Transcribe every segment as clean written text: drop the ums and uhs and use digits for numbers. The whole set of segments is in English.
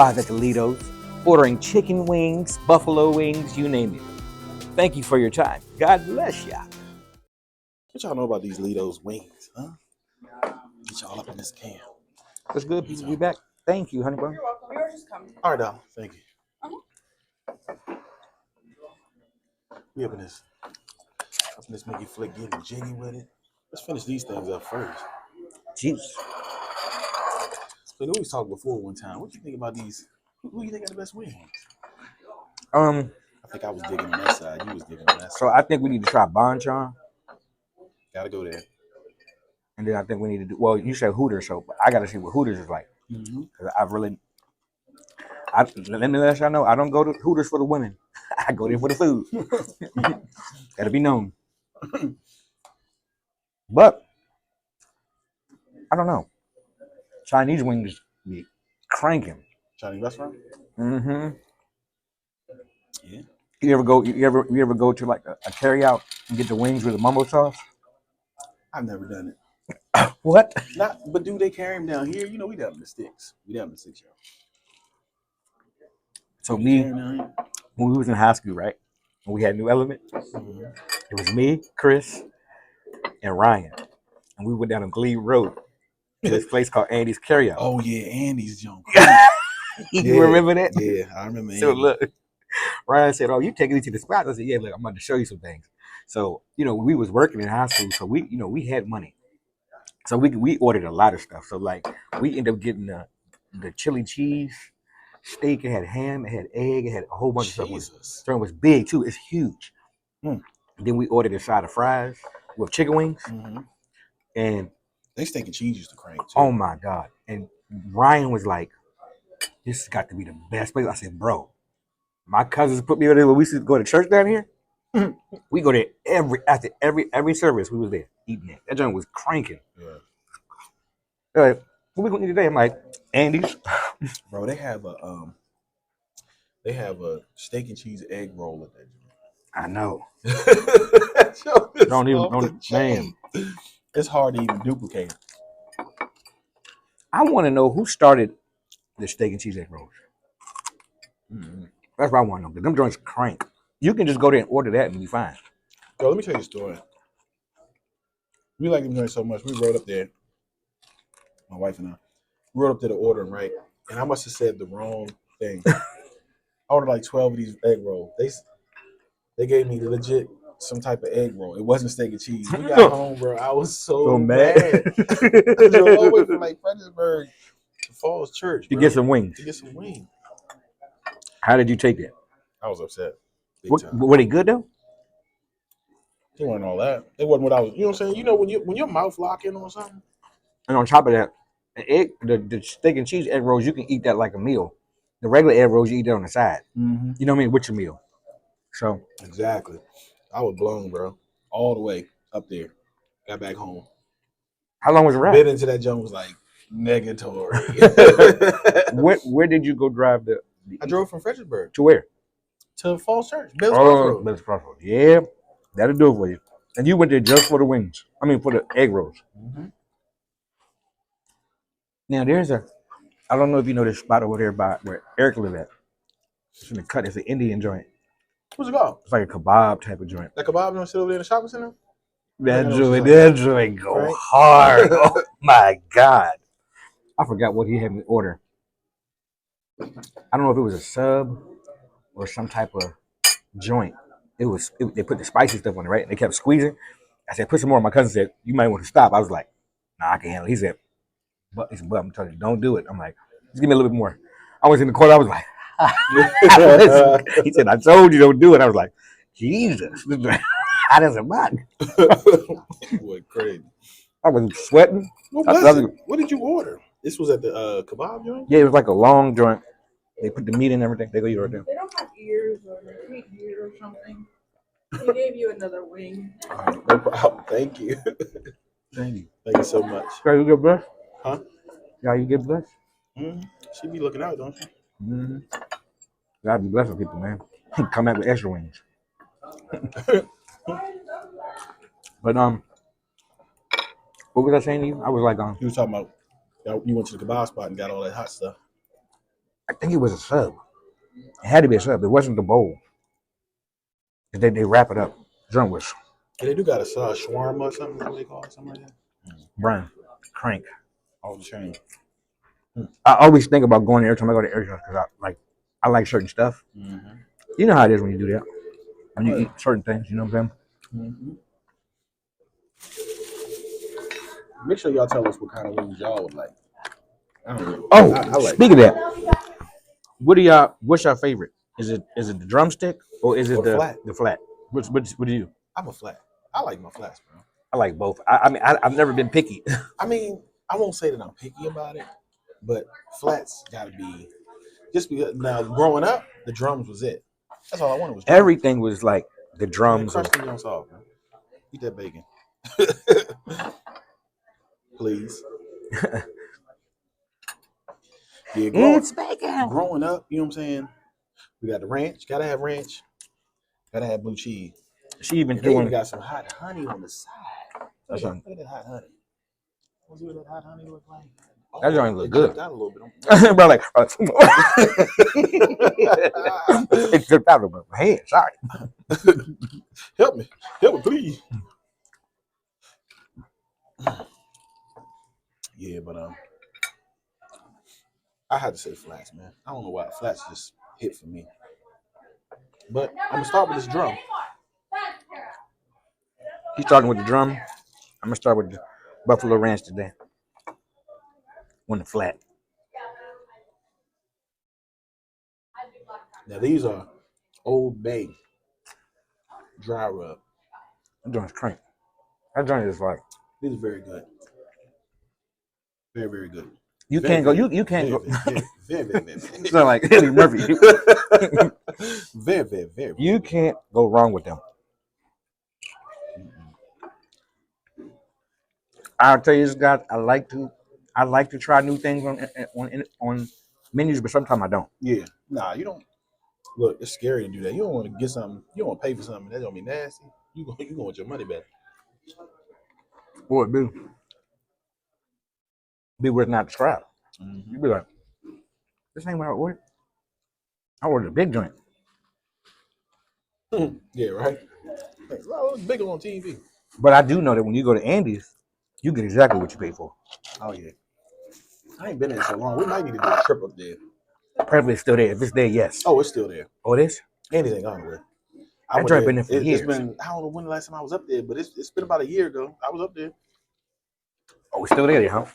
fries at the Lidos, ordering chicken wings, buffalo wings, you name it. Thank you for your time. God bless ya. What y'all know about these Lido's wings, huh? Get y'all up in this camp. That's good. People be back. Thank you, honey bun. You're welcome. Yours just coming. All right, dog. Thank you. Uh-huh. We up in this Mickey flick, getting jiggy with it. Let's finish these things up first. Jeez. We always talked before one time. What do you think about these? Who you think got the best wings? I think I was digging on that side. You was digging on that side. So I think we need to try Bonchon. Gotta go there. And then I think we need to do. Well, you said Hooters, so I got to see what Hooters is like. Because let me let y'all know, I don't go to Hooters for the women. I go there for the food. Gotta be known. But I don't know. Chinese wings be cranking. Chinese restaurant? Mm-hmm. Yeah. You ever go to like a carry out and get the wings with the mumbo sauce? I've never done it. What? But do they carry them down here? You know, we down in the sticks. Y'all. So when we was in high school, right? When we had New Element, it was me, Chris, and Ryan. And we went down on Glebe Road to this place called Andy's Carryout. Oh yeah, Andy's junk. You remember that? Yeah, I remember. So look, Ryan said, "Oh, you taking me to the spot?" I said, "Yeah, look, I'm about to show you some things." So we was working in high school, so we had money, so we ordered a lot of stuff. So like we ended up getting the chili cheese steak. It had ham, it had egg, it had a whole bunch of stuff. So it was big too. It's huge. Then we ordered a side of fries with chicken wings, and they steak and cheese used to crank too. Oh my god! And Ryan was like, "This has got to be the best place." I said, "Bro, my cousins put me over there when we used to go to church down here. We go there after every service. We was there eating it. That joint was cranking." Yeah. Like, what we gonna eat today? I'm like, Andy's. Bro, they have a steak and cheese egg roll at that joint. I know. Man. It's hard to even duplicate. I want to know who started the steak and cheese egg rolls. That's what I want to know. Because them joints crank. You can just go there and order that and be fine. Yo, let me tell you a story. We like them joints so much. We rode up there. My wife and I rode up to the ordering, right? And I must have said the wrong thing. I ordered like 12 of these egg rolls. They gave me legit some type of egg roll. It wasn't steak and cheese. We got home, bro. I was so mad. I drove all the way from like Fredericksburg to Falls Church, bro, to get some wings. How did you take that? I was upset. Were they good though? It wasn't all that. It wasn't what I was. You know what I'm saying? You know when your mouth lock in on something. And on top of that, the steak and cheese egg rolls, you can eat that like a meal. The regular egg rolls, you eat that on the side. Mm-hmm. You know what I mean? With your meal. So exactly. I was blown, bro. All the way up there. Got back home. How long was the ride? Bit into that junk was like negatory. Where did you go drive the? I drove from Fredericksburg. To where? To Falls Church. Bill's Crossroads. Bill's Crossroads. Yeah, that'll do it for you. And you went there just for the wings. I mean, for the egg rolls. Mm-hmm. Now I don't know if you know this spot over there by where Eric lives at. It's in the cut. It's an Indian joint. What's it called? It's like a kebab type of joint. That kebab joint sit over there in the shopping center? That joint go right? Hard. Oh my God. I forgot what he had me order. I don't know if it was a sub or some type of joint. They put the spicy stuff on it, right? And they kept squeezing. I said, put some more. My cousin said, you might want to stop. I was like, nah, I can handle it. He said, I'm telling you, don't do it. I'm like, just give me a little bit more. I was in the corner. I was like, he said, I told you don't do it. I was like, Jesus. How does it matter? Boy, crazy. I was sweating. What did you order? This was at the kebab joint? Yeah, it was like a long joint. They put the meat in and everything. They go eat right there. They don't have ears or meat ear or something. He gave you another wing. No problem. Thank you. Thank you so much. Are you get blessed? Huh? Yeah, you get blessed? Mm-hmm. She be looking out, don't she? Mm-hmm. Gotta be blessed with people, man. Come out with extra wings. But what was I saying to you? I was like, you were talking about you went to the kebab spot and got all that hot stuff. I think it was a sub. It had to be a sub. It wasn't the bowl. They wrap it up. Drum was Yeah, they do got a shawarma or something. What they call it? Something like that. Brian Crank. All the chain. I always think about going there every time I go to Arizona because I like certain stuff. Mm-hmm. You know how it is when you do that. When you eat certain things, you know what I'm saying? Mm-hmm. Make sure y'all tell us what kind of wings y'all would like. I don't know. Oh, I like. speak of that, what's your favorite? Is it the drumstick or is it Or the flat. the flat? What do you? I'm a flat. I like my flats, bro. I like both. I mean I've never been picky. I mean, I won't say that I'm picky about it, but flats gotta be just because. Now, growing up, the drums was it. That's all I wanted was drums. Everything was like the Man, drums. crush them joints off, man. Eat that bacon, please. Yeah, It's bacon. growing up, you know what I'm saying? We got the ranch. Gotta have ranch. Gotta have blue cheese. She even And they even doing. got some hot honey on the side. That's Look at that hot honey. What's what that hot honey look like? Oh, That joint look it good. dripped out a little bit. Bro, like it dripped out of my head. Sorry. Help me, please. Yeah, but I had to say flats, man. I don't know why flats just hit for me. But I'm gonna start with this drum. He's starting with the drum. I'm gonna start with the Buffalo Ranch today. On the flat. Now these are Old Bay dry rub. That joint's crank. That joint is like These are very good. Very, very good. you Very, can't go. very, You can't go. very. It's not like Eddie Murphy. Very. You can't go wrong with them. I'll tell you this, guys. I like to try new things on menus, but sometimes I don't. Yeah. Nah, you don't. Look, it's scary to do that. You don't want to get something. You don't want to pay for something that's gonna be nasty. You going want your money back. Boy, be worth not described. Mm-hmm. You be like, this ain't what I ordered. I ordered a big joint. Yeah, right. Hey, well, it's bigger on TV. But I do know that when you go to Andy's, you get exactly what you pay for. Oh yeah. I ain't been there so long. We might need to do a trip up there. Probably it's still there. If it's there, yes. Oh, it's still there. Oh, it is? Anything on there. That joint been there for years. It's been, I don't know when the last time I was up there, but it's been about a year ago. I was up there. Oh, it's still there, huh?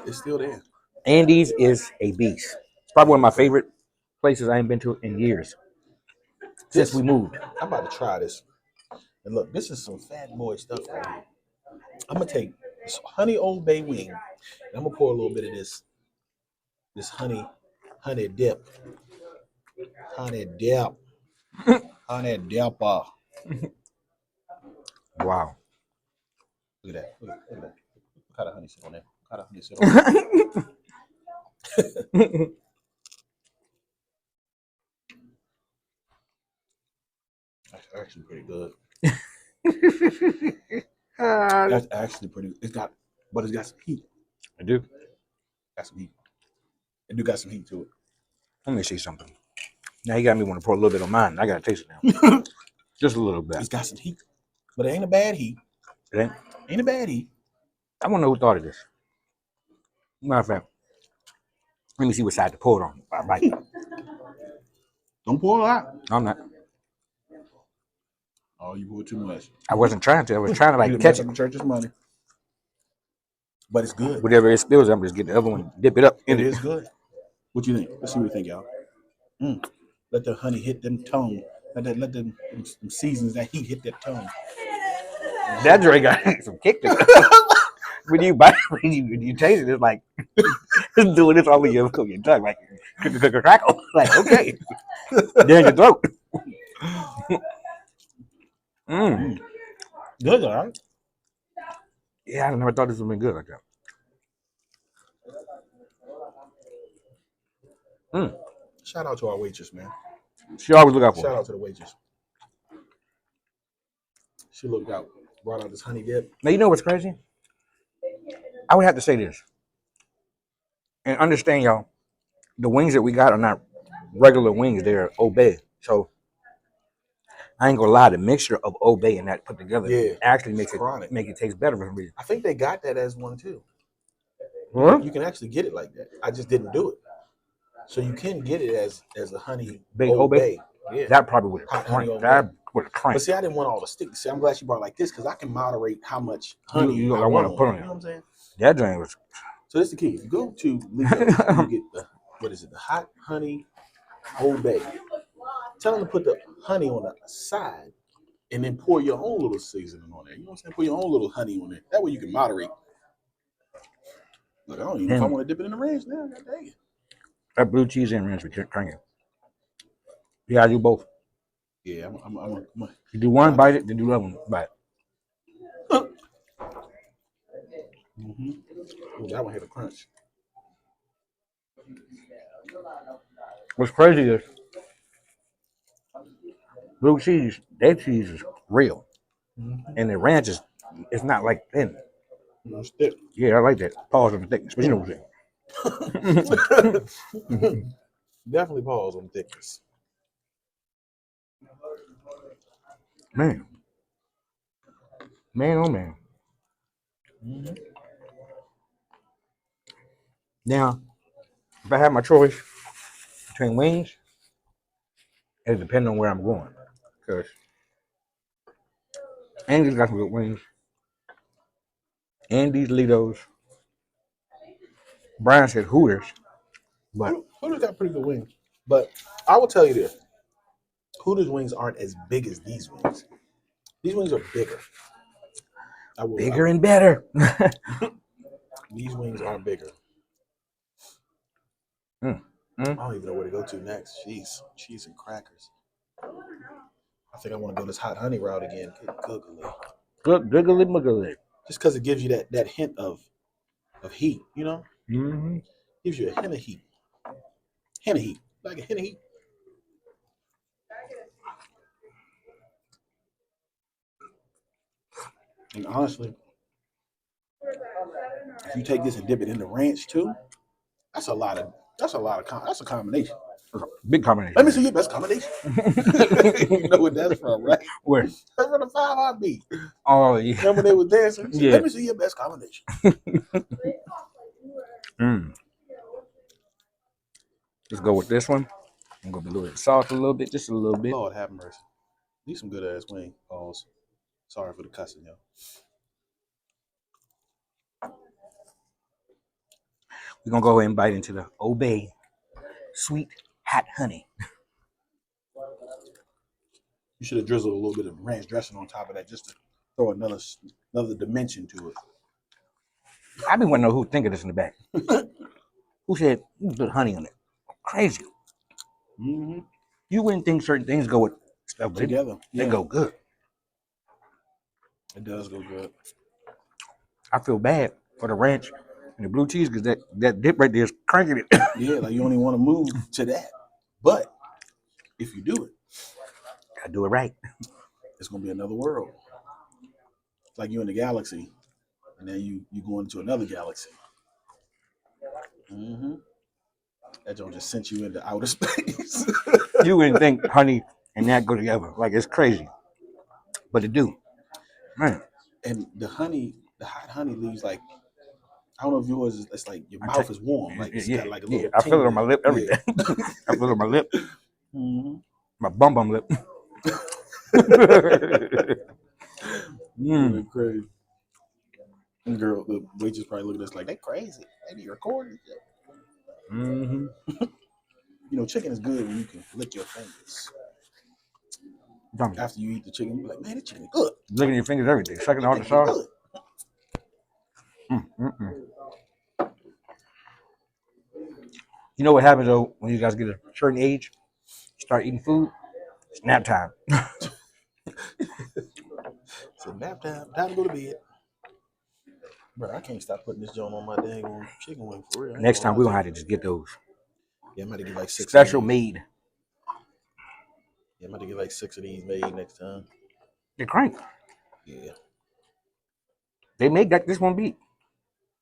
It's still there. Andy's is a beast. It's probably one of my favorite places I ain't been to in years since we moved. I'm about to try this. And look, this is some fat boy stuff right here. I'm gonna take this honey Old Bay wing, and I'm gonna pour a little bit of this honey dip. Honey dip. Honey dipper. Wow. Look at that. Look at that. What kind of honey sit on there? What kind of honey sit on there? That's actually pretty good. That's actually pretty. It's got some heat. I do. Got some heat. It do got some heat to it. Let me see something. Now you got me want to pour a little bit on mine. I gotta taste it now. Just a little bit. It's got some heat, but it ain't a bad heat. It ain't. Ain't a bad heat. I want to know who thought of this. Matter of fact, let me see what side to pour it on. All right. Don't pour a lot. I'm not. Oh, you poured too much. I wasn't trying to. I was trying to You like catch mess up it. the church's money. But it's good. Whatever it spills, I'm just get the other one, dip it up. It is good. What you think? Let's see what you think, y'all. Let the honey hit them tongue. Let them seasons that heat hit that tongue. That drink got some kick to it. When you bite, when you taste it, it's like it's doing this all in your tongue, like crackle. Like okay, down your throat. Good, all right. Yeah, I never thought this would be good like that. Shout out to our waitress, man. She always look out for Shout me. out to the waitress. She looked out, brought out this honey dip. Now you know what's crazy? I would have to say this and understand, y'all. the wings that we got are not regular wings. They're Obey. So I ain't gonna lie, the mixture of Obey and that put together actually makes chronic. Make it taste better for some reason. I think they got that as one too. Huh? You can actually get it like that. I just didn't do it. So you can get it as a honey Big Old Obey? Bay. Yeah. That probably would Hot have honey cranked. Old That Bay. would have cranked. But see, I didn't want all the sticks. See, I'm glad you brought it like this because I can moderate how much honey you I don't want want to put on on it. it. You know what I'm saying? That drink was. So that's the key. If you go to Lido's and you get the what is it? The hot honey Old Bay. Tell them to put the honey on the side and then pour your own little seasoning on there. You know what I'm saying? Put your own little honey on there. That way you can moderate. Look, I don't even know if I want to dip it in the ranch now. God dang it. That blue cheese and ranch was cranking. Yeah, I do both. Yeah, I'm You do one, bite it, then do the other one, bite it. Mm-hmm. Ooh, that one had a crunch. What's crazy is blue cheese, that cheese is real. And the ranch is, it's not like thin. It's thick. Yeah, I like that. Pause on the thickness, but you know what I'm saying. Definitely pause on thickness. Man, oh man. Mm-hmm. Now, if I had my choice between wings, it depends on where I'm going. Because Andy's got some good wings. Andy's, Lido's. Brian said Hooters. But Hooters got pretty good wings. But I will tell you this. Hooters wings aren't as big as these wings. These wings are bigger. Bigger and better. These wings are bigger. I don't even know where to go to next. Cheese and crackers. I think I want to go this hot honey route again. Good giggly muggly. Just because it gives you that hint of heat, you know? Mm-hmm. Gives you a hint of heat. Hint of heat. Like a hint of heat. And honestly, if you take this and dip it in the ranch too, that's a combination. Big combination. Let me see your best combination. You know what that's from, right? Where? That's from the 5 Heartbeat. Oh yeah. Remember they were dancing? Yeah. Let me see your best combination. Let's go with this one. I'm gonna be a little bit salt, a little bit, just a little bit. Lord have mercy. These some good ass wing balls. Sorry for the cussing, yo. We're gonna go ahead and bite into the Obey sweet hot honey. You should have drizzled a little bit of ranch dressing on top of that just to throw another dimension to it. I've been wondering who think of this in the back. Who said you put honey on it? Crazy. Mm-hmm. You wouldn't think certain things go with stuff Together. They go good. It does go good. I feel bad for the ranch and the blue cheese because that dip right there is cranking it. Yeah, like you only want to move to that. But if you do it, Gotta do it right. it's gonna be another world. It's like you're in the galaxy, and then you go into another galaxy. Mm-hmm. That joint just sent you into outer space. You wouldn't think honey and that go together. Like it's crazy. But it do. Man. And the hot honey leaves like, I don't know if yours is, it's like your mouth is warm. Like it's got like a little I feel it on my lip every yeah. day. I feel it on my lip. Mm-hmm. My bum lip. Crazy. And girl, the waitress probably looking at us like, they crazy. They be recording shit. Mm-hmm. You know, chicken is good when you can lick your fingers. After you eat the chicken, you be like, man, this chicken is good. Licking your fingers every day. Sucking all the sauce. You know what happens though when you guys get a certain age, start eating food, it's nap time. So nap time, time to go to bed. Bro, I can't stop putting this joint on my dang chicken wing for real. Next time we're gonna have to just get those. Yeah, I'm gonna get like 6 special of these. made. Yeah, I'm gonna get like 6 of these made next time. They're crank. Yeah. They may got this one beat.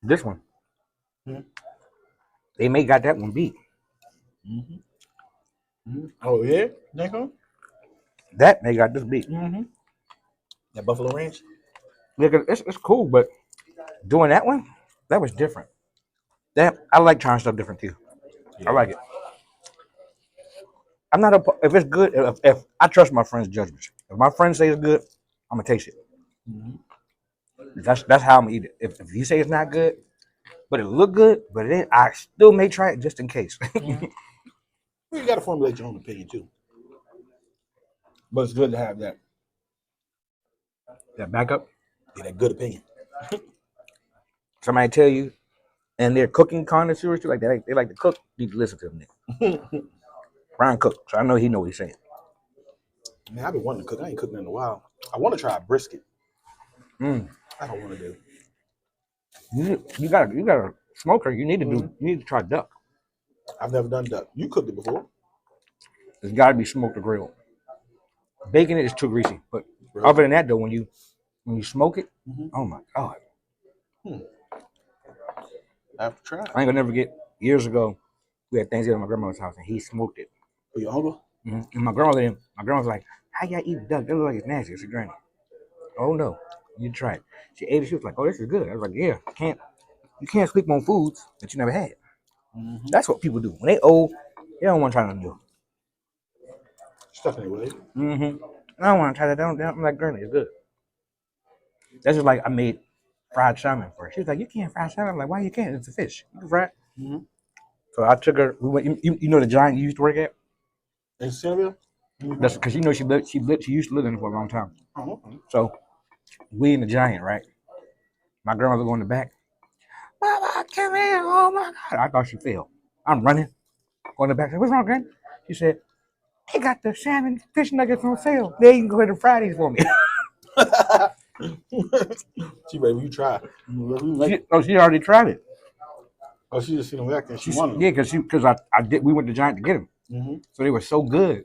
This one. They may got that one beat. Mm-hmm. Mm-hmm. Oh yeah, Nico. That they got this beat. Mm-hmm. That Buffalo Ranch. Yeah, 'cause it's cool, but doing that one, that was different. That I like trying stuff different too. I Yeah. like it. I'm not a if it's good. If I trust my friend's judgments. If my friend says it's good, I'm gonna taste it. Mm-hmm. That's how I'm gonna eat it. If you say it's not good, but it look good, but it ain't, I still may try it just in case. Mm-hmm. You got to formulate your own opinion too, but it's good to have That backup. that good opinion. Somebody tell you, and they're cooking connoisseurs too, like they like to cook. You need to listen to them. Brian Cook, so I know he know what he's saying. Man, I've been wanting to cook. I ain't cooking in a while. I want to try a brisket. Mm. I don't want to do. You got a smoker. You need to do. Mm-hmm. You need to try duck. I've never done duck. You cooked it before. It's got to be smoked or grilled. Baking it is too greasy. But Really? other than that, though, when you smoke it, Mm-hmm. oh my god! I have to try it. I ain't gonna never forget. Years ago, we had Thanksgiving at my grandmother's house, and he smoked it. For your uncle? And my grandma was like, "How y'all eat duck? That look like it's nasty." It's a granny. Oh no, you try it. She ate it. She was like, "Oh, this is good." I was like, "Yeah, you can't sleep on foods that you never had." Mm-hmm. That's what people do when they old. They don't want to try nothing new. Stuff anyway. I don't want to try that. I'm like, granny, it's good. That's just like I made fried salmon for her. She was like, "You can't fry salmon." I'm like, "Why you can't? It's a fish. You can fry it." Mm-hmm. So I took her. We went. You know the giant you used to work at? In Centerville? That's because you know she used to live in it for a long time. Oh, okay. So we in the giant, right? My grandmother go in the back. Mama, come here! Oh my god! I thought she fell. I'm running. Go in the back. I said, "What's wrong, Gran?" She said, "They got the salmon fish nuggets on sale. They can go ahead and fry these for me." She ready. You try. She already tried it. Oh, she just seen them back there. She She wanted yeah, them. because I did. We went to Giant to get them, Mm-hmm. so they were so good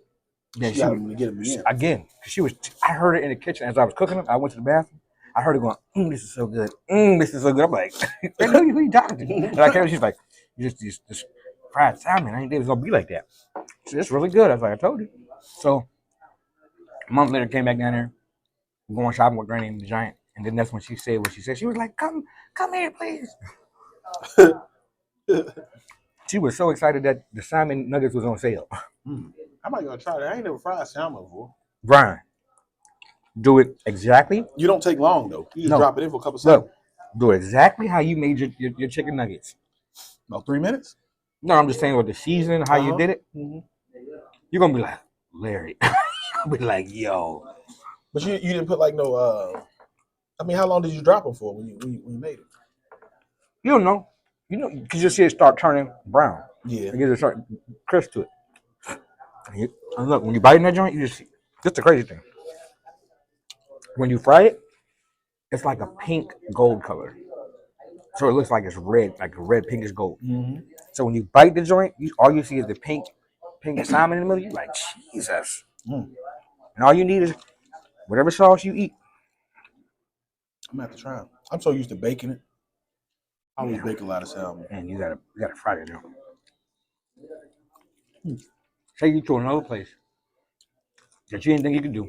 that She got them to get them again. again. She was. I heard it in the kitchen as I was cooking them. I went to the bathroom. I heard her going, "This is so good. This is so good." I'm like, who you talking to?" And I came. She's like, "Just fried salmon. I didn't think it was gonna be like that." She said, "It's really good." I was like, "I told you." So a month later, came back down there, going shopping with Granny and the Giant, and then that's when she said what she said. She was like, come here, please." She was so excited that the salmon nuggets was on sale. I might gonna try that. I ain't never fried salmon before. Brian, do it exactly. You don't take long though. You just No, drop it in for a couple seconds. look, do it exactly how you made your chicken nuggets. About 3 minutes. No, I'm just saying with the seasoning, how you did it. Mm-hmm. You're gonna be like, Larry. You'll be like, yo. But you didn't put like no. I mean, how long did you drop them for when you made it? You don't know. You know, because you see it start turning brown. Yeah. It gives a certain crisp to it. And look, when you bite in that joint, you just the crazy thing. When you fry it, it's like a pink gold color. So it looks like it's red, like a red pinkish gold. Mm-hmm. So when you bite the joint, all you see is the pink salmon in the middle. You're like, Jesus. Mm. And all you need is whatever sauce you eat. I'm gonna have to try them. I'm so used to baking it. I always bake a lot of salmon. And you gotta fry that joint. Take you to another place that you didn't think you could do.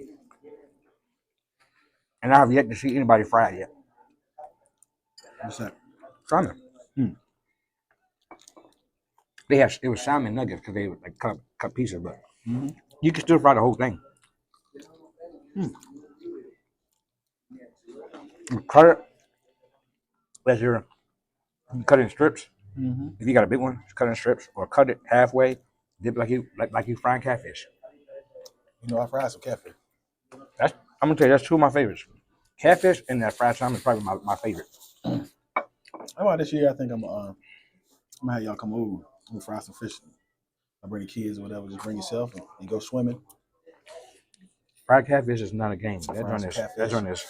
And I have yet to see anybody fry it yet. What's that? Salmon. Hmm. It was salmon nuggets because they were like cut pieces, but you can still fry the whole thing. You cut it as you cut it in strips. Mm-hmm. If you got a big one, just cut it in strips or cut it halfway. Dip like you frying catfish. You know, I fried some catfish. I'm gonna tell you that's two of my favorites. Catfish and that fried salmon is probably my favorite. How about this year? I think I'm gonna have y'all come over. We'll fry some fish. I bring the kids or whatever. Just bring yourself and go swimming. Fried catfish is not a game. That joint is.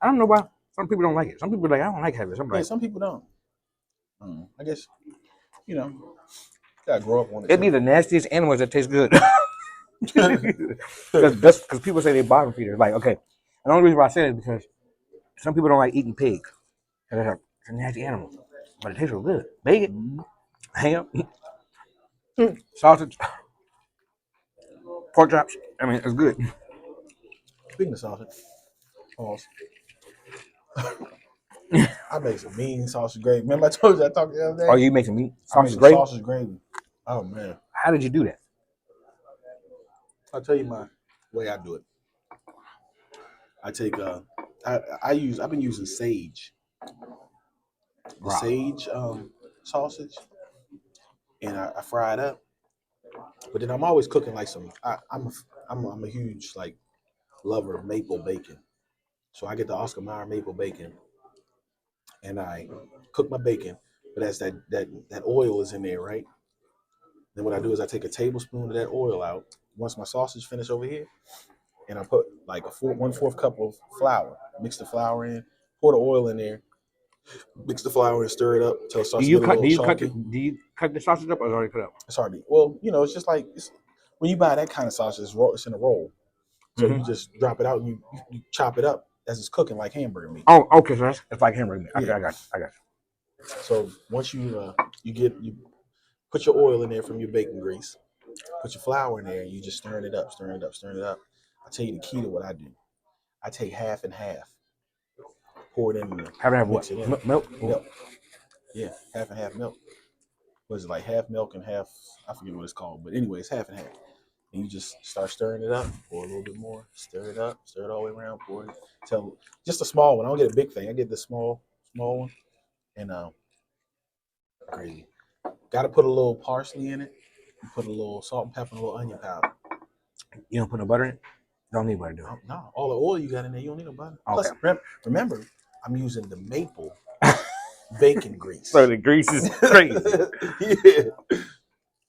I don't know why some people don't like it. Some people are like I don't like catfish. I'm Yeah, like, some people don't. I guess gotta grow up on it. it'd be the nastiest animals that taste good. Because people say they bottom feeders. Like, okay, and the only reason why I say it is because some people don't like eating pig. It's a nasty animal, but it tastes real good. Bacon, ham. sausage, pork chops. I mean, it's good. Speaking of sausage, pause. I made some mean sausage gravy. Remember I told you I talked the other day? Oh, you make some meat I made sausage some gravy? sausage gravy. Oh man. How did you do that? I'll tell you my way I do it. I take I've been using sage. The Wow. sage sausage and I fry it up. But then I'm always cooking like I'm a huge like lover of maple bacon. So I get the Oscar Mayer maple bacon and I cook my bacon, but as that oil is in there, right? Then what I do is I take a tablespoon of that oil out once my sausage finish over here, and I put like 1/4 cup of flour. Mix the flour in, pour the oil in there, mix the flour and stir it up until it Do starts to you get a cut? little Do you cut? chalky. Do you cut the sausage up, or is it already cut up? It's hard to well, it's just like when you buy that kind of sausage, it's in a roll. So Mm-hmm. you just drop it out and you chop it up as it's cooking like hamburger meat. Oh, okay. So it's like hamburger meat. Okay, Yeah. I got you. So once you put your oil in there from your bacon grease, put your flour in there, and you just stirring it up, stirring it up, stirring it up. I'll tell you the key to what I do. I take half and half, pour it in there, Have mix what? it in. Milk. Milk. Yeah, half and half milk. Was it like half milk and half? I forget what it's called, but anyway, it's half and half. And you just start stirring it up, pour a little bit more, stir it up, stir it all the way around, pour it till just a small one. I don't get a big thing. I get the small one, and crazy. Got to put a little parsley in it. You put a little salt and pepper and a little onion powder. You don't put no butter in it? Don't need butter, do it. No, all the oil you got in there, you don't need no butter. Okay. Plus, remember, I'm using the maple bacon grease. So the grease is crazy. Yeah.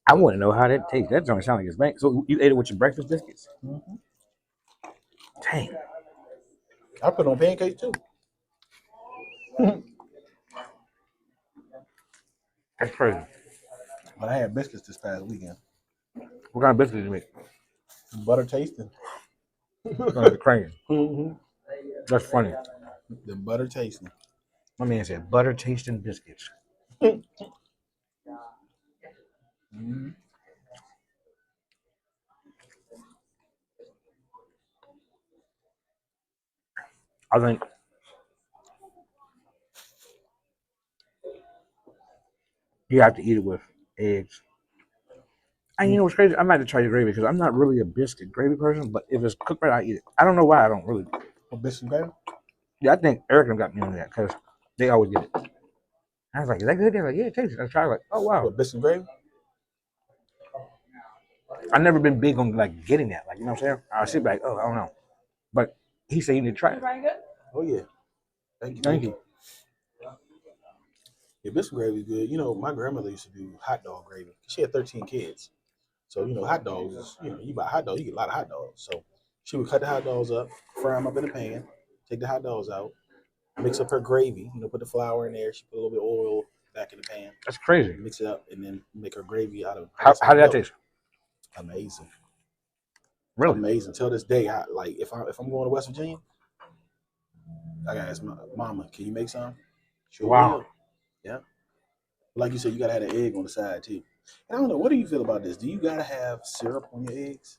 I want to know how that tastes. That don't sound like it's bank. So you ate it with your breakfast biscuits? Mm-hmm. Dang. I put it on pancakes too. That's crazy. But I had biscuits this past weekend. What kind of biscuits did you make? Butter tasting. That's crazy. Mm-hmm. That's funny. The butter tasting. My man said butter tasting biscuits. Mm-hmm. I think you have to eat it with eggs. And you know what's crazy? I might have to try your gravy because I'm not really a biscuit gravy person, but if it's cooked right, I eat it. I don't know why I don't really. What biscuit gravy? Yeah, I think Eric got me on that because they always get it. I was like, is that good? They're like, yeah, it tastes. I tried like, oh wow. What biscuit gravy? I've never been big on like getting that. Like, you know what I'm saying? I sit back, oh, I don't know. But he said you need to try it. Oh yeah. Thank you. Thank you. Yeah, biscuit gravy is good. My grandmother used to do hot dog gravy. She had 13 kids. So, hot dogs is, you buy hot dogs, you get a lot of hot dogs. So she would cut the hot dogs up, fry them up in a pan, take the hot dogs out, mix up her gravy, put the flour in there. She put a little bit of oil back in the pan, That's crazy. mix it up, and then make her gravy out of How did that taste? Amazing. Really? Amazing. Till this day, if I'm going to West Virginia, I gotta ask my mama, can you make some? Sure Wow. will. Yeah. Like you said, you gotta have an egg on the side too. And I don't know, what do you feel about this? Do you gotta have syrup on your eggs?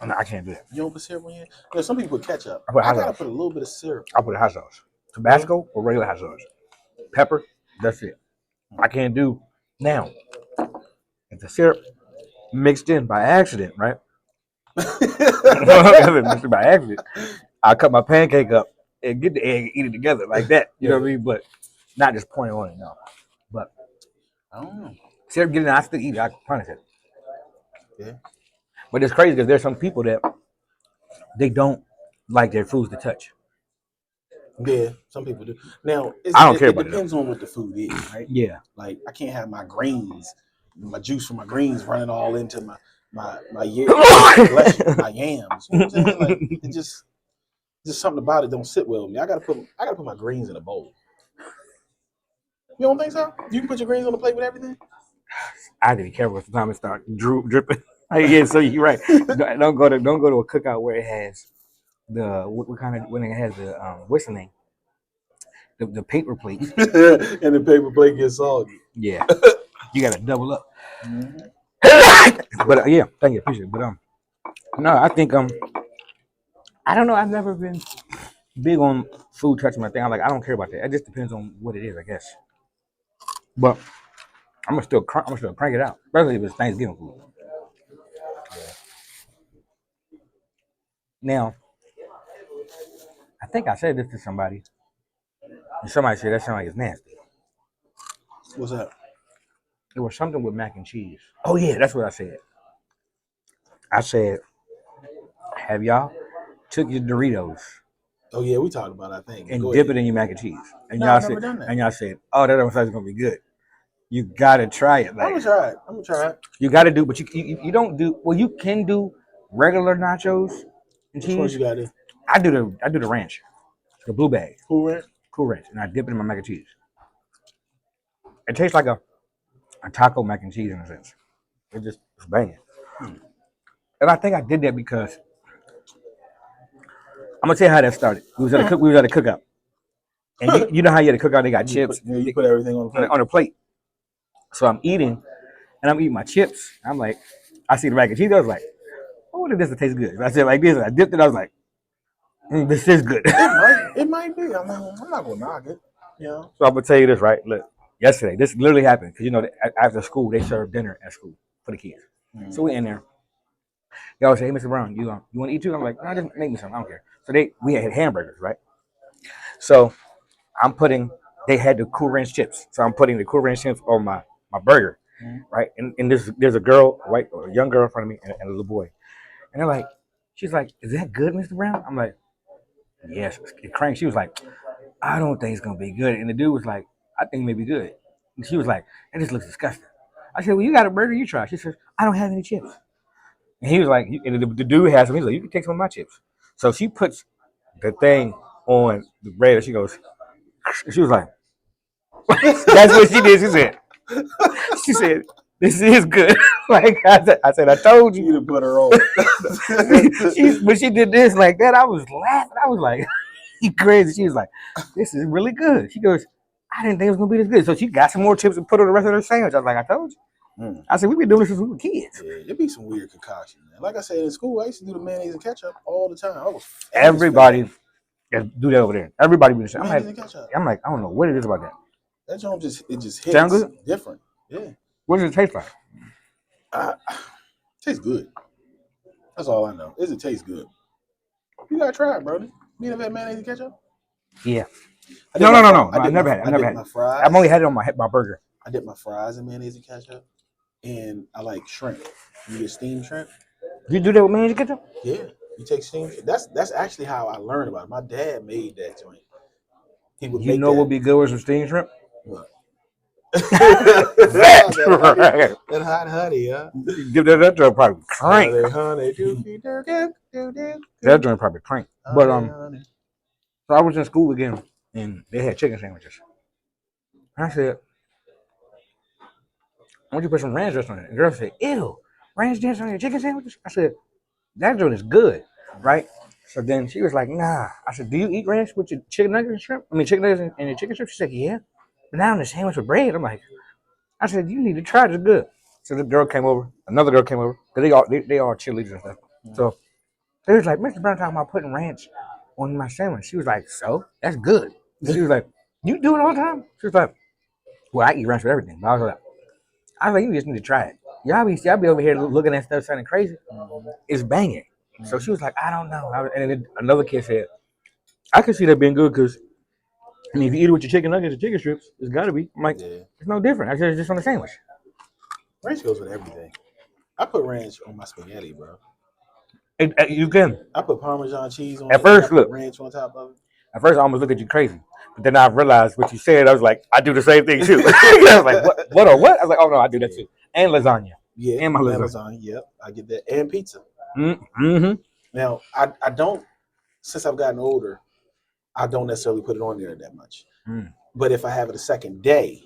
No, I can't do that. You don't put syrup on your eggs? Some people put ketchup. I gotta sauce. Put a little bit of syrup. I'll put a hot sauce. Tabasco or regular hot sauce. Pepper, that's it. I can't do now. If the syrup mixed in by accident, right? Mixed in by accident, I cut my pancake up and get the egg and eat it together like that. You know what I mean? But not just pouring on it, no. But I don't know. syrup getting, I still eat it. I promise it. Yeah. But it's crazy because there's some people that they don't like their foods to touch. Yeah, some people do. Now, I don't care about it. Depends on what the food is, right? Yeah. Like I can't have my greens, my juice from my greens running all into my my yams. You know what I'm saying? Like it just something about it don't sit well with me. I gotta put my greens in a bowl. You don't think so? You can put your greens on the plate with everything. I had to be careful sometimes it start dripping. Yeah, so you're right. Don't go to a cookout where it has the what kind of when it has the what's the name? The paper plates. And the paper plate gets soggy. Yeah. You gotta double up. Mm-hmm. But yeah, thank you, appreciate it. But no, I think I don't know. I've never been big on food touching my thing. I'm like, I don't care about that. It just depends on what it is, I guess. But I'm gonna still crank it out, especially if it's Thanksgiving food. Now, I think I said this to somebody, and somebody said that sounded like it's nasty. What's that? It was something with mac and cheese. Oh yeah, that's what I said. I said, have y'all took your Doritos Oh yeah, we talked about it, I think. and Go dip ahead. it in your mac and cheese? And No, I've y'all never said, done that. oh, that don't sound like it's gonna be good. You gotta try it. I'm Like gonna try it. I'm gonna try it. you gotta do, but you don't do. Well, you can do regular nachos and Which ones cheese. you got to? I do the ranch, the blue bag, Cool Ranch? cool ranch, and I dip it in my mac and cheese. It tastes like a taco mac and cheese in a sense. It's banging. Hmm. And I think I did that because I'm gonna tell you how that started. We was at a cookout, and you know how you at a cookout they got chips You put everything on the plate. on a plate. So I'm eating, and I'm eating my chips. I'm like, I see the mac and cheese. I was like, oh, this taste good. And I said like this, and I dipped it. I was like, this is good. It might be. I'm not gonna knock it. You know. So I'm gonna tell you this, right? Look, yesterday, this literally happened because after school they serve dinner at school for the kids. Mm. So we in there. They always say, "Hey, Mr. Brown, you want to eat too?" I'm like, "No, just make me something. I don't care." So we had hamburgers, right? So I'm putting. They had the Cool Ranch chips, so I'm putting the Cool Ranch chips on my burger, right? And there's a girl, a young girl in front of me, and a little boy, and they're like, she's like, "Is that good, Mr. Brown?" I'm like, "Yes." It cranked. She was like, "I don't think it's gonna be good," and the dude was like, "I think it may be good." And she was like, "It just looks disgusting." I said, "Well, you got a burger, you try." She says, "I don't have any chips." And he was like, and the dude has some. He's like, "You can take some of my chips." So she puts the thing on the bread. She goes, she was like, "That's what she did." She said, "This is good." Like I told You you. to put her on. When she did this like that, I was laughing. I was like, "You crazy?" She was like, "This is really good." She goes, "I didn't think it was gonna be this good." So she got some more chips and put on the rest of her sandwich. I was like, "I told you." I said, "We've been doing this since we were kids." Yeah, it'd be some weird concoction, man. Like I said in school, I used to do the mayonnaise and ketchup all the time. I was Everybody do that over there. Everybody be the same. mayonnaise and ketchup. I don't know what it is about that. That joint just Sound hits good? different. Yeah, What does it taste like? uh, tastes good. That's all I know. Is it tastes good? You gotta try it, brother. You never had mayonnaise and ketchup? Yeah. I did No, my no, no, fri- no. I I did never my had it. I I never did had my it. I've only fries. had it on my burger. I did my fries in mayonnaise and ketchup, and I like shrimp. You get steamed shrimp. You do that with mayonnaise and ketchup? Yeah, you take steamed. That's actually how I learned about it. My dad made that joint. He would You make know what that. would be good with some steamed shrimp? What? That right. That hot honey, huh? Give that joint probably crank. Honey, That joint probably crank. But honey. so I was in school again, and they had chicken sandwiches. And I said, "Why don't you put some ranch dressing on it?" And the girl said, "Ew, ranch dressing on your chicken sandwiches?" I said, "That joint is good, right?" So then she was like, "Nah." I said, "Do you eat ranch with your chicken nuggets and shrimp? I mean, chicken nuggets and your chicken strips?" She said, "Yeah, but not on the sandwich with bread." I'm like, I said, "You need to try it. It's good." So the girl came over. Another girl came over because they all cheerleaders and stuff. So they was like, "Mr. Brown talking about putting ranch on my sandwich." She was like, "So that's good." She was like, "You do it all the time?" She was like, "Well, I eat ranch with everything." But I was like, "You just need to try it. Y'all be over here looking at stuff sounding crazy. It's banging." So she was like, "I don't know." And then another kid said, "I can see that being good because I mean, if you eat it with your chicken nuggets and chicken strips, it's got to be." I'm like, Yeah, "It's no different. I said it's just on the sandwich." ranch goes with everything. I put ranch on my spaghetti, bro. You can. I put Parmesan cheese on At it, and I first, put look. ranch on top of it. At first, I almost looked at you crazy, but then I realized what you said. I was like, I do the same thing too. I was like, what or what? I was like, oh no, I do that too, and lasagna, Yeah, and my and lasagna. lasagna. Yep, I get that, and pizza. Mm-hmm. Now, I don't. Since I've gotten older, I don't necessarily put it on there that much. Mm. But if I have it a second day,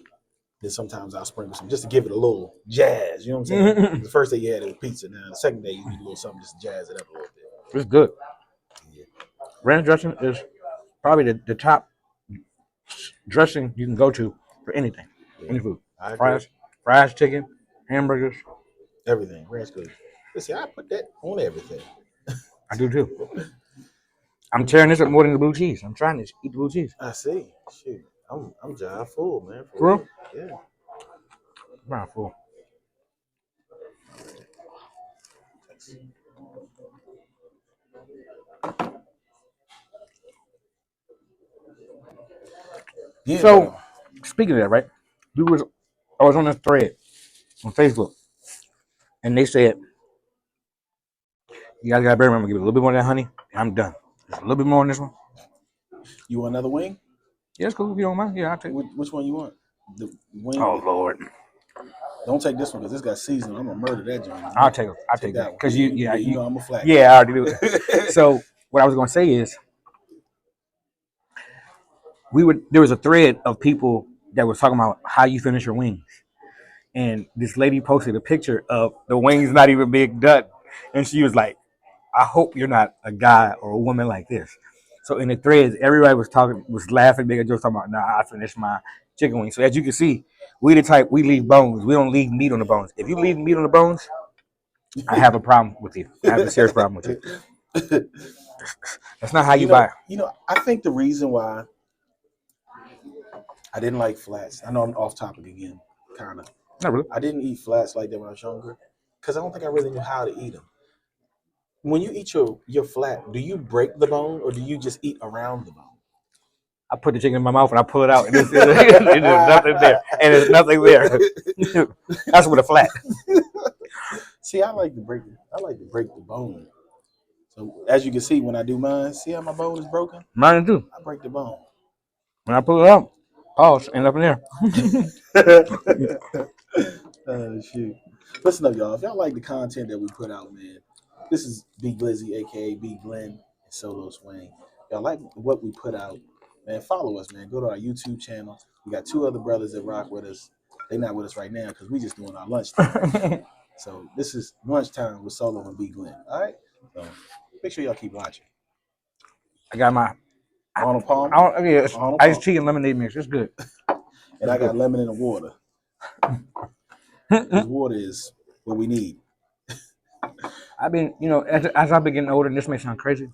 then sometimes I'll sprinkle some just to give it a little jazz. You know what I'm saying? Mm-hmm. The first day you had it with pizza. Now the second day you need a little something just to jazz it up a little bit. It's good. Yeah. Ranch dressing is probably the top dressing you can go to for anything, Yeah, any food. I agree. Fries, chicken, hamburgers. Everything. Ranch good. Listen, I put that on everything. I do too. I'm tearing this up more than the blue cheese. I'm trying to eat the blue cheese. I see. Shoot. I'm jive full, man. For For real. Yeah. I'm not full. Yeah, So, speaking of that, right? I was on this thread on Facebook, and they said, "You guys got to bear in mind, give it a little bit more of that honey, and I'm done. Just a little bit more on this one. you want another wing? Yeah, it's cool if you don't mind. Yeah, I'll take it. Which one you want? The wing. Oh Lord, Don't take this one because this got seasoning. I'm gonna murder that joint. I'll take it. I'll take that one. because You know I'm a flat. yeah, I already do it. So what I was gonna say is, there was a thread of people that was talking about how you finish your wings, and this lady posted a picture of the wings not even being done, and she was like, I hope you're not a guy or a woman like this. So in the threads, everybody was laughing, making jokes talking about, nah, I finished my chicken wings. So as you can see, we the type, we leave bones. We don't leave meat on the bones. If you leave meat on the bones, I have a problem with you. I have a serious problem with you. That's not how you buy. I think the reason why I didn't like flats. I know I'm off topic again, kind of. Not really. I didn't eat flats like that when I was younger because I don't think I really knew how to eat them. When you eat your flat, do you break the bone or do you just eat around the bone? I put the chicken in my mouth and I pull it out, and there's nothing there, and there's nothing there. That's with a flat. See, I like to break the bone. So as you can see, when I do mine, see how my bone is broken? Mine too. I break the bone. When I pull it out, pause, end up in there. Oh shoot! Listen up, y'all. If y'all like the content that we put out, man, this is Bglizzy, aka B Glenn and Solo Swing. Y'all like what we put out, man? Follow us, man. Go to our YouTube channel. We got two other brothers that rock with us. They're not with us right now because we just doing our lunchtime. So this is lunchtime with Solo and B Glenn. All right. So make sure y'all keep watching. I got my Arnold Palmer. Iced tea and lemonade mix. It's good. And I got lemon in the water. This water is what we need. I've been, as I've been getting older, and this may sound crazy.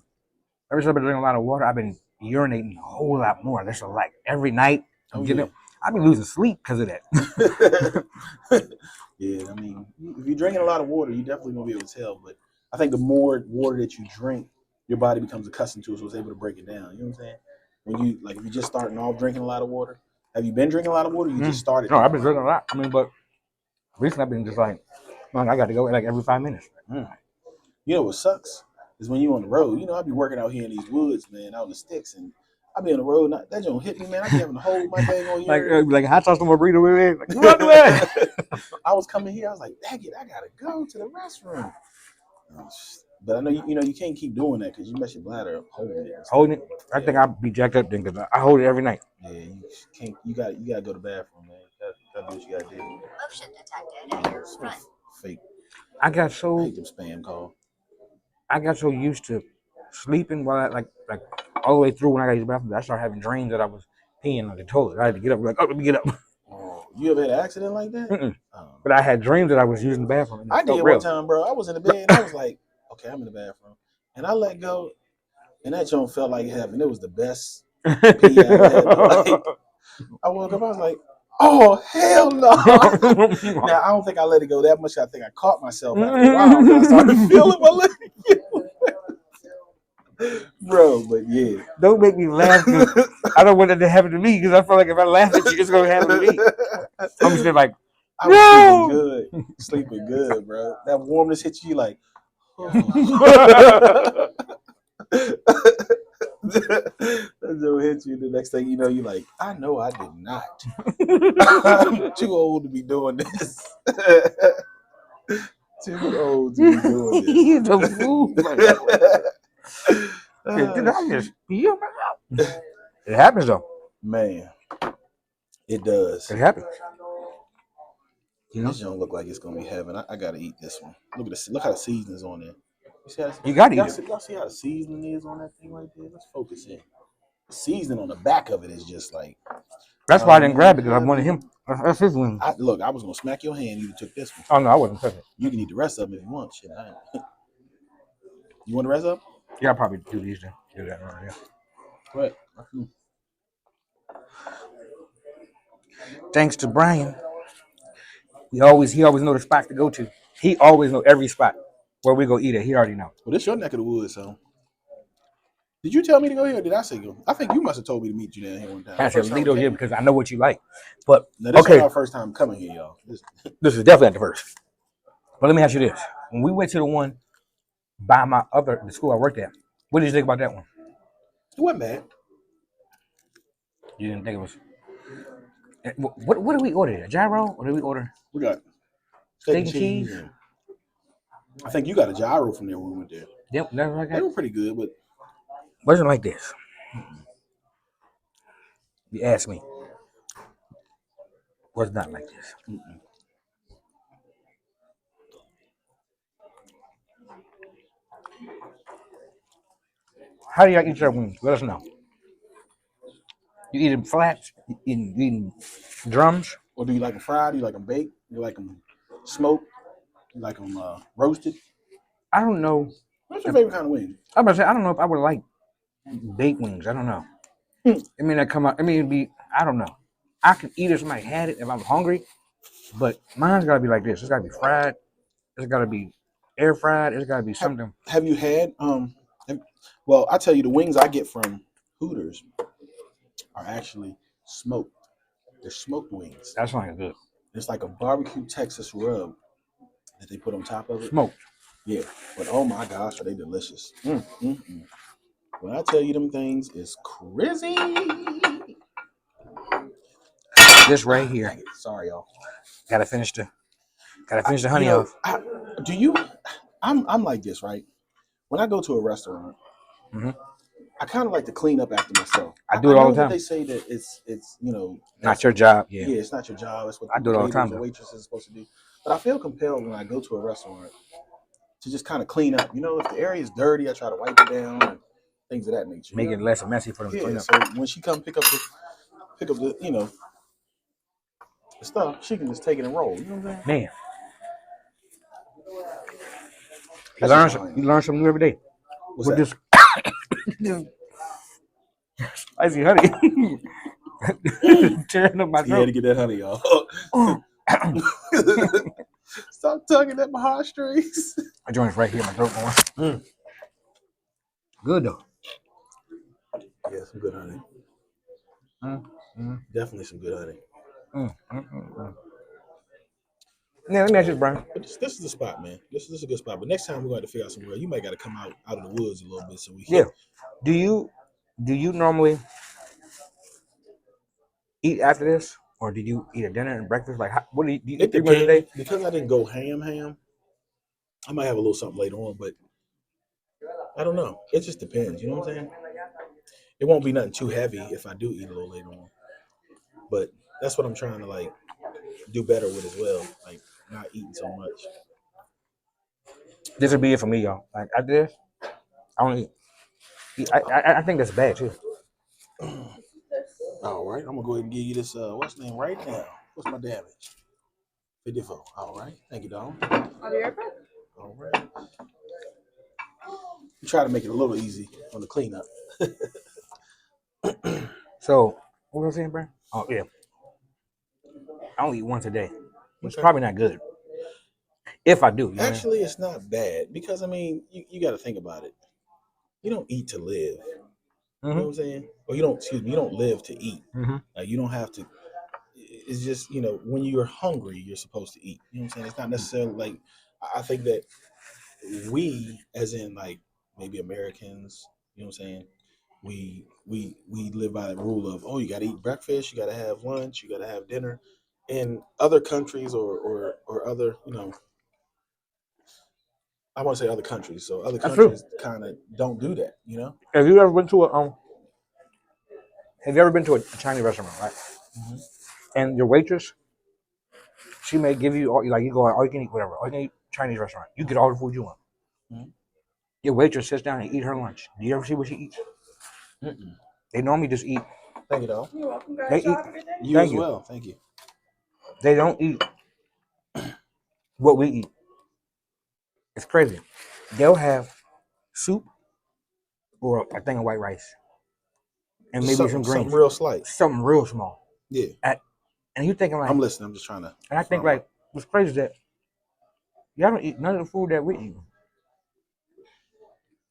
Ever since I've been drinking a lot of water, I've been urinating a whole lot more. That's like every night. I've been losing sleep because of that. Yeah, I mean, if you're drinking a lot of water, you definitely gonna be able to tell. But I think the more water that you drink, your body becomes accustomed to it, so it's able to break it down. You know what I'm saying? When if you're just starting off drinking a lot of water, have you been drinking a lot of water? Or you just started? No, I've been drinking a lot. I mean, but recently I've been just like I got to go like every 5 minutes. You know what sucks is when you on the road. I be working out here in these woods, man, out in the sticks, and I be on the road. That don't hit me, man. I be having to hold my dang on here. like hot sauce on my burrito, man. Like, run away. I was coming here. I was like, dang it, I gotta go to the restroom. But I know you can't keep doing that because you mess your bladder up holding it. I think I'll be jacked up then because I hold it every night. Yeah, you can't. You gotta go to the bathroom, man. You gotta do what you gotta do. Motion detected. Fake. I hate them spam calls. I got so used to sleeping while like all the way through when I got to use the bathroom. I started having dreams that I was peeing on the toilet. I had to get up, like, oh, let me get up. Oh, you ever had an accident like that? But I had dreams that I was using the bathroom. I did one time, bro. I was in the bed and I was like, okay, I'm in the bathroom. And I let go, and that joint felt like heaven. It was the best pee I ever had. Like, I woke up, I was like, oh, hell no. Now, I don't think I let it go that much. I think I caught myself after a while. I started feeling my leg. Bro, but yeah. Don't make me laugh. I don't want that to happen to me because I feel like if I laugh at you, it's going to happen to me. I'm just like, I was sleeping good, bro. That warmness hits you like, oh. That joke hits you. The next thing you know, you're like, I know I did not. I'm too old to be doing this. Too old to be doing this. The fool. Did I just pee on myself? It happens though. Man, it does. It happens. This don't look like it's gonna be heaven. I gotta eat this one. Look how the seasoning's on there. You gotta eat it. Y'all see how the seasoning is on that thing right there? Let's focus in. seasoning on the back of it is just like. That's why I didn't grab it because I wanted him. That's his wing. Look, I was gonna smack your hand. You took this one. Oh no, I wasn't touching it. You can eat the rest of them if you want. Shit, you want the rest of them? Yeah, I'll probably do these then. Do that right here. Go ahead. Thanks to Brian, he always know the spot to go to. He always know every spot where we go eat it. He already know. Well, this your neck of the woods, so. Did you tell me to go here or did I say go? I think you must have told me to meet you down here one time. I said Lido here because I know what you like. But now, this ain't our first time coming here, y'all. This is definitely not the first. But let me ask you this. When we went to the one by the school I worked at, what did you think about that one? It wasn't bad. You didn't think it was. What did we order? A gyro? Or did we order? We got steak and cheese. I think you got a gyro from there when we went there. Yep, that's like that. They were pretty good, but wasn't like this. You ask me. Was not like this. How do y'all eat your wings? Let us know. You eat them flats? You eating drums? Or do you like them fried? Do you like them baked? Do you like them smoked? You like them roasted? I don't know. What's your favorite kind of wing? I'm about to say, I don't know if I would like baked wings. I don't know. I mean, that come out. I mean, it'd be, I don't know. I can eat if somebody had it if I'm hungry, but mine's got to be like this. It's got to be fried. It's got to be air fried. It's got to be something. Have you had, well, I tell you, the wings I get from Hooters are actually smoked. They're smoked wings. That's not good. It's like a barbecue Texas rub that they put on top of it. Smoked. Yeah, but oh my gosh, are they delicious. When I tell you them things is crazy. This right here. Sorry, y'all. Gotta finish the honey off. I'm like this, right? When I go to a restaurant, I kind of like to clean up after myself. I do it all the time. They say that it's not your job. Yeah, it's not your job. It's what I do it all the time. The waitress is supposed to do. But I feel compelled when I go to a restaurant to just kind of clean up. You know, if the area is dirty, I try to wipe it down and things of that nature. Make it less messy for them to clean up. So when she come pick up the the stuff, she can just take it and roll. You know what I'm saying? Man. You learn something new every day. What's with that? This spicy honey. Tearing up my throat. You had to get that honey, y'all. Stop tugging at my heartstrings. My joint's right here, my throat going. Good though. Yeah, some good honey. Definitely some good honey. Yeah, let me ask you, Brian. But this is the spot, man. This is a good spot. But next time we're going to figure out somewhere. You might got to come out of the woods a little bit so we can. Yeah. Do you normally eat after this, or do you eat a dinner and breakfast? Like, what do you eat 3 meals a day? Because I didn't go ham. I might have a little something later on, but I don't know. It just depends. You know what I'm saying? It won't be nothing too heavy if I do eat a little later on. But that's what I'm trying to like do better with as well. Like not eating so much. This would be it for me, y'all. Like after this, I don't eat. I think that's bad too. All right, I'm gonna go ahead and give you this. What's the name right now? What's my damage? 54. All right, thank you, Don. I'll be right back. All right. Try to make it a little easy on the cleanup. So, what was I saying, Brian? Oh yeah, I only eat once a day, which is probably not good. If I do, actually, it's not bad because I mean, you got to think about it. You don't eat to live. You know what I'm saying? Or you don't. You don't live to eat. Like you don't have to. It's just when you're hungry, you're supposed to eat. You know what I'm saying? It's not necessarily like I think that we, as in like maybe Americans, you know what I'm saying? We live by the rule of you got to eat breakfast, you got to have lunch, you got to have dinner. In other countries or other I want to say other countries. So other countries kind of don't do that. Have you ever been to a Chinese restaurant, right? And your waitress, she may give you you go all you can eat whatever, all you can eat Chinese restaurant. You get all the food you want. Your waitress sits down and eat her lunch. Do you ever see what she eats? They normally just eat. Thank you, though. You're welcome, guys. They eat. Have a good day. You Thank as you. well. Thank you. They don't eat what we eat. It's crazy. They'll have soup or a thing of white rice and Just maybe some something greens, real slight. something real small. Yeah. And you thinking like, I'm listening. I'm just trying to. and I think like, what's crazy is that y'all don't eat none of the food that we eat.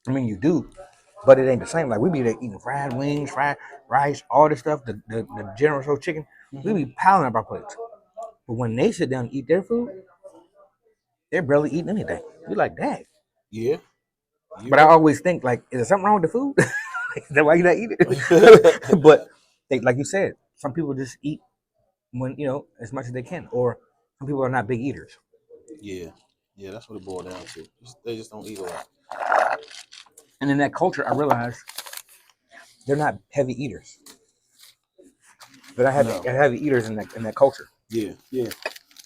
I mean, you do, but it ain't the same. Like we be there eating fried wings, fried rice, all this stuff. The General Tso chicken. We be piling up our plates. But when they sit down and eat their food, they're barely eating anything. You're like, dang. Yeah. But I always think like, is there something wrong with the food? Is that why you not eating it? But they, like you said, some people just eat when as much as they can, or some people are not big eaters. Yeah. Yeah, that's what it boiled down to. They just don't eat a lot. And in that culture, I realized they're not heavy eaters. They're not heavy eaters in that culture. Yeah, yeah.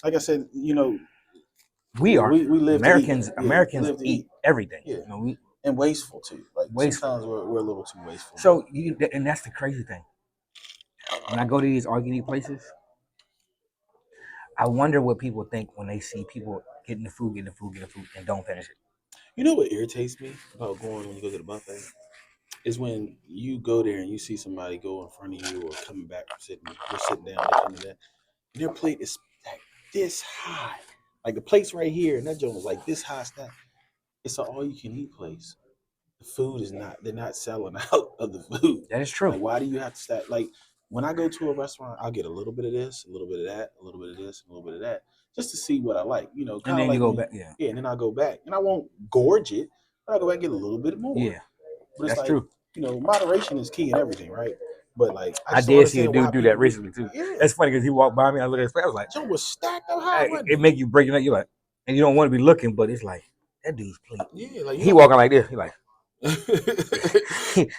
Like I said, We are we live Americans. to eat. Yeah, Americans live to eat eat. everything. Yeah. And wasteful too. Like Wasteful. sometimes we're a little too wasteful. So and that's the crazy thing. When I go to these all-you-can-eat places, I wonder what people think when they see people getting the food, and don't finish it. You know what irritates me about going when you go to the buffet is when you go there and you see somebody go in front of you or coming back from you're sitting down, they're coming down, and their plate is like this high. Like the plate's right here, and that joint is like this high stack. It's an all-you-can-eat place. The food is not, they're not selling out of the food. That is true. Like, why do you have to stack? Like, when I go to a restaurant, I'll get a little bit of this, a little bit of that, a little bit of this, a little bit of that, just to see what I like. And kind then of like you go back. Yeah. Yeah, and then I'll go back. And I won't gorge it, but I'll go back and get a little bit more. Yeah. But it's That's like, true. Moderation is key in everything, right? But like, I did see a dude do that recently too. Yeah. That's funny because he walked by me. I looked at his plate. I was like, Joe was stacked up high. it make you break it up. You're like, and you don't want to be looking, but it's like that dude's plate. Yeah, like he walking like this. He like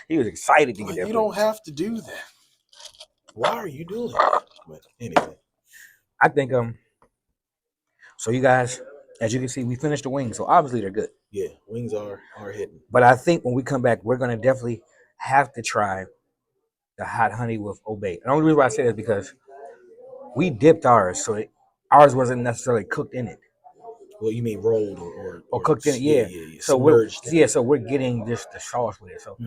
he was excited to get that. You don't have to do that. Why are you doing that? But anyway, I think So you guys, as you can see, we finished the wings, so obviously they're good. Yeah, wings are hitting. But I think when we come back, we're gonna definitely have to try the hot honey with Obey. And the only reason why I say that is because we dipped ours, so ours wasn't necessarily cooked in it. Well, you mean rolled or cooked in it? Yeah. So we're getting just the sauce with it. So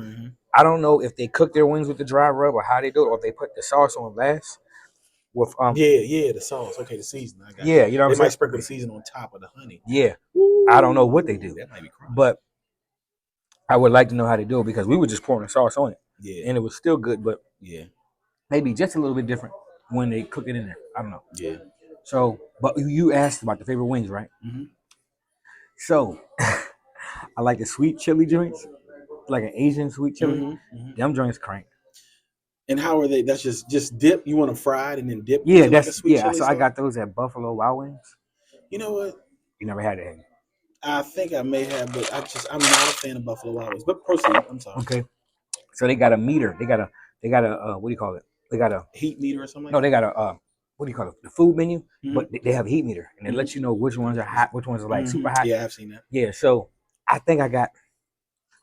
I don't know if they cook their wings with the dry rub or how they do it, or if they put the sauce on last. With the sauce. Okay, the seasoning. I got you know what I'm they saying? Might sprinkle the seasoning on top of the honey. Yeah. I don't know what they do. That might be crime. But I would like to know how they do it because we were just pouring the sauce on it. Yeah. And it was still good, but yeah, maybe just a little bit different when they cook it in there. I don't know. Yeah. So, but you asked about the favorite wings, right? Mm-hmm. So, I like the sweet chili joints, like an Asian sweet chili. Mm-hmm. Them joints crank. And how are they? That's just dip. You want them fried and then dip? Yeah, that's like a sweet chili so sauce? I got those at Buffalo Wild Wings. You know what? You never had it? I think I may have, but I'm not a fan of Buffalo Wild Wings. But proceed. I'm sorry. Okay. So they got a meter. They got a what do you call it? They got a heat meter or something. No, they got a what do you call it? The food menu, but they have a heat meter, and it lets you know which ones are hot, which ones are like super hot. Yeah, I've seen that. Yeah, so I think I got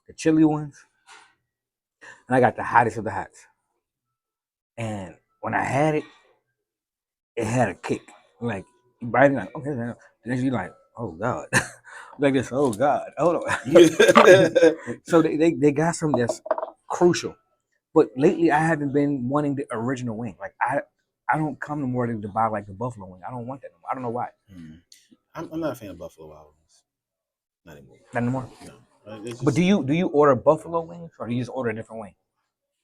the chili ones, and I got the hottest of the hots. And when I had it, it had a kick. Like you bite it, like okay, man. Then you like, oh god, like this. Oh god, hold on. So they got something that's crucial. But lately, I haven't been wanting the original wing. Like I don't come to more to buy like the buffalo wing. I don't want that anymore. I don't know why. I'm not a fan of Buffalo Wild Wings. Not anymore. Not anymore. No. But do you order buffalo wings or do you just order a different wing?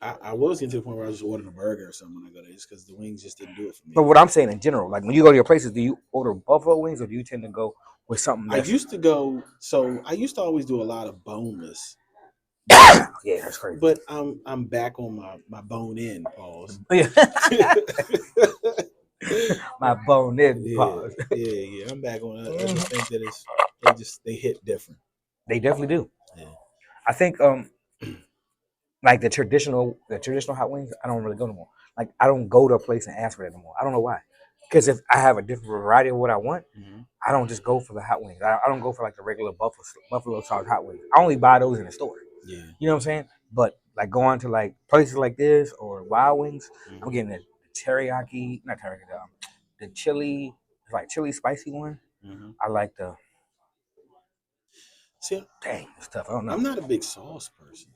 I was getting to the point where I was just ordering a burger or something when I go there, just because the wings just didn't do it for me. But what I'm saying in general, like when you go to your places, do you order buffalo wings or do you tend to go with something? I used to always do a lot of boneless. Yeah, that's crazy. But I'm back on my bone in pause. My bone in pause. Yeah. I'm back on it. I just think that they hit different. They definitely do. Yeah. I think like the traditional hot wings, I don't really go no more. Like I don't go to a place and ask for that no more. I don't know why. Because if I have a different variety of what I want, I don't just go for the hot wings. I don't go for like the regular buffalo sauce hot wings. I only buy those in the store. Yeah. You know what I'm saying? But like going to like places like this or Wild Wings, I'm getting the teriyaki, not teriyaki, the chili, it's like chili spicy one. I like the. See, Dang, it's tough. I don't know. I'm not a big sauce person.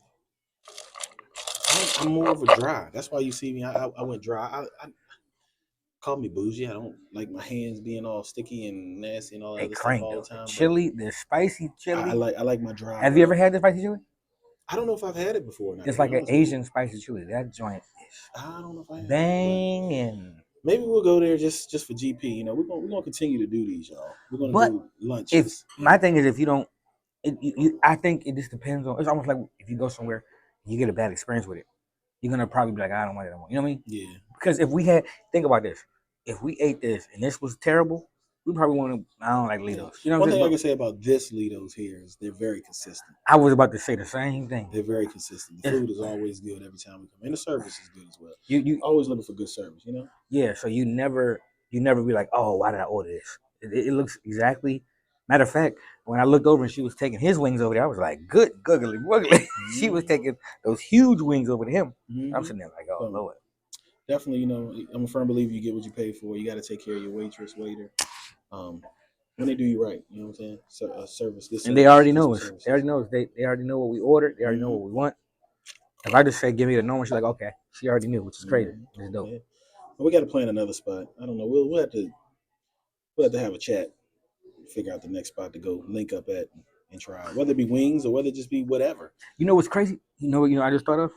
I'm more of a dry. That's why you see me. I went dry. I call me bougie. I don't like my hands being all sticky and nasty and all that They other stuff crank all though. the The time. chili, the spicy But I chili. like my dry. Have you ever had the spicy chili? I don't know if I've had it before. Now, It's to be like an honest with you, Asian spicy chili. That joint is I don't know if I have. banging. Maybe we'll go there just for GP. You know, we're gonna continue to do these, y'all. We're gonna But do if lunches. my thing is, if you don't, I think it just depends on. It's almost like if you go somewhere, you get a bad experience with it. You're gonna probably be like, I don't want it anymore. You know what I mean? Yeah. Because if we had, think about this, if we ate this and this was terrible, we probably want to. I don't like Lido's. You know what One I'm thing I saying? can say about this Lido's here is they're very consistent. I was about to say the same thing. They're very consistent. The food is always good every time we come, and the service is good as well. You Always looking for good service, you know. Yeah, so you never be like, oh, why did I order this? It looks exactly. Matter of fact, when I looked over and she was taking his wings over there, I was like, good googly woogly. She was taking those huge wings over to him. I'm sitting there like, oh Lord. Definitely, you know, I'm a firm believer you get what you pay for. You got to take care of your waitress, waiter. When they do you right, you know what I'm saying? So, service, good service. And they already know us. They already know us. They already know what we ordered. They already know what we want. If I just say, give me the normal, she's like, okay. She already knew, which is crazy. It's dope. Yeah. Well, we got to plan another spot. I don't know. We'll have to have a chat, figure out the next spot to go link up at and try, whether it be wings or whether it just be whatever. You know what's crazy? You know what I just thought of?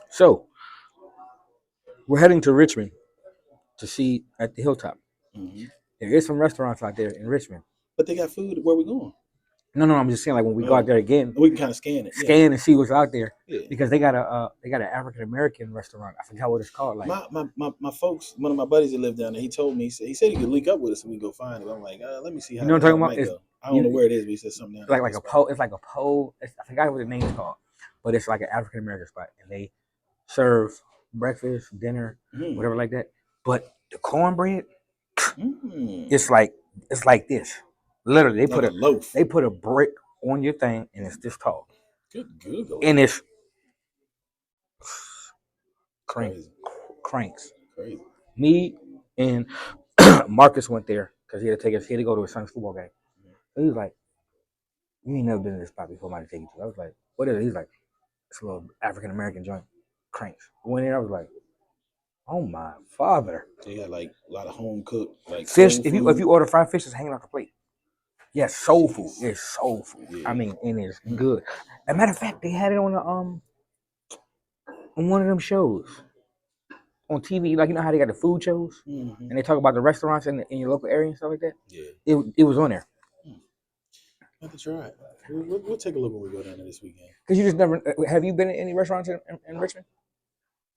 So we're heading to Richmond to see at the Hilltop. There is some restaurants out there in Richmond. But they got food. Where we going? No, I'm just saying, like when we go out there again, we can kind of scan it, and see what's out there. Yeah. Because they got an African American restaurant. I forgot what it's called. Like my folks, one of my buddies that lived down there, he told me, he said he could link up with us and we go find it. I'm like, let me see how. You know what I'm talking about? I don't know where it is, but he said something down like a pole. It's like a pole. I forgot what the name is called, but it's like an African American spot, and they serve breakfast, dinner, whatever like that. But the cornbread, it's like this. Literally, they put a loaf. They put a brick on your thing, and it's this tall. Good Google. And it's crazy. Cranks. Crazy. Me and Marcus went there because he had to go to his son's football game. So he was like, "You ain't never been to this spot before. I might take you to." I was like, "What is it?" He's like, "It's a little African American joint, Cranks." Went in, I was like, "Oh my father!" They got like a lot of home cooked like fish. If you order fried fish, it's hanging off the plate. Yes, soul food. It's soul food. Yeah. I mean, and it's good. As a matter of fact, they had it on on one of them shows on TV. Like, you know how they got the food shows and they talk about the restaurants in your local area and stuff like that. Yeah, it was on there. Have to try it. We'll take a look when we go down there this weekend. Because you just never have you been in any restaurants in Richmond?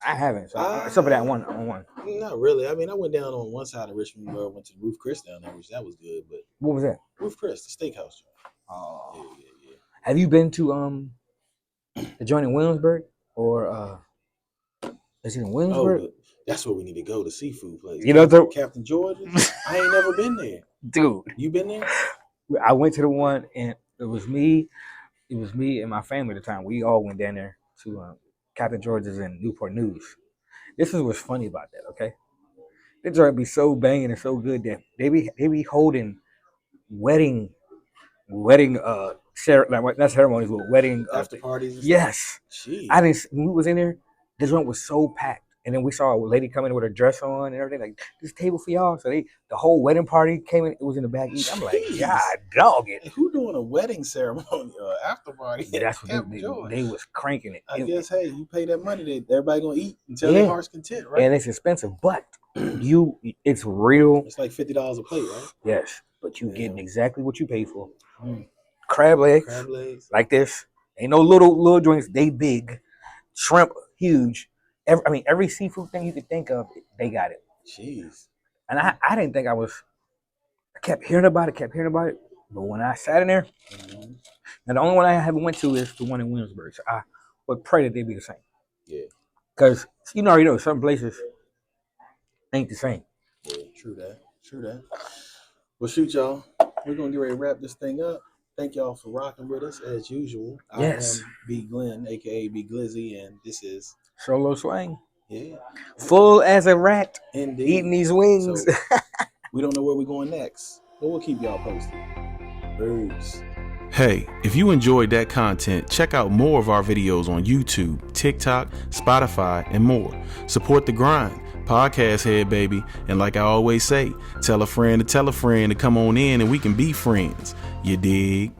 I haven't. So except for that one on one. Not really. I mean, I went down on one side of Richmond where I went to Roof Chris down there, which that was good. But what was that? Roof Chris, the steakhouse. Oh, yeah. Have you been to the joint in Williamsburg or is it in Williamsburg? Oh, that's where we need to go. The seafood place. You know, Captain George's. I ain't never been there, dude. You been there? I went to the one, and it was me and my family at the time. We all went down there to Captain George's in Newport News. This is what's funny about that, okay? That joint be so banging and so good that they be holding wedding not ceremonies, but wedding after parties. Yes. Jeez. I didn't. When we was in there, the joint was so packed. And then we saw a lady come in with her dress on and everything, like, this table for y'all. So the whole wedding party came in, it was in the back eating. I'm like, God, dog it. Hey, who doing a wedding ceremony or after party? Yeah, that's what they was cranking it. I guess, hey, you pay that money, everybody gonna eat until their heart's content, right? And it's expensive, but it's real. It's like $50 a plate, right? Yes, but you getting exactly what you pay for. Crab legs, like this. Ain't no little joints. They big. Shrimp, huge. Every seafood thing you could think of, they got it. Jeez. And I didn't think I kept hearing about it. But when I sat in there, now the only one I haven't went to is the one in Williamsburg. So I would pray that they be the same. Yeah. Because you already know some places ain't the same. Yeah, true that. Well, shoot, y'all. We're going to get ready to wrap this thing up. Thank y'all for rocking with us as usual. Yes. I am B Glenn, aka Bglizzy, and this is Solo swing. yeah, Full as a rat. indeed. Eating these wings. So we don't know where we're going next, but we'll keep y'all posted. Birds. Hey, if you enjoyed that content, check out more of our videos on YouTube, TikTok, Spotify, and more. Support the grind. Podcast head, baby. And like I always say, tell a friend to come on in and we can be friends. You dig?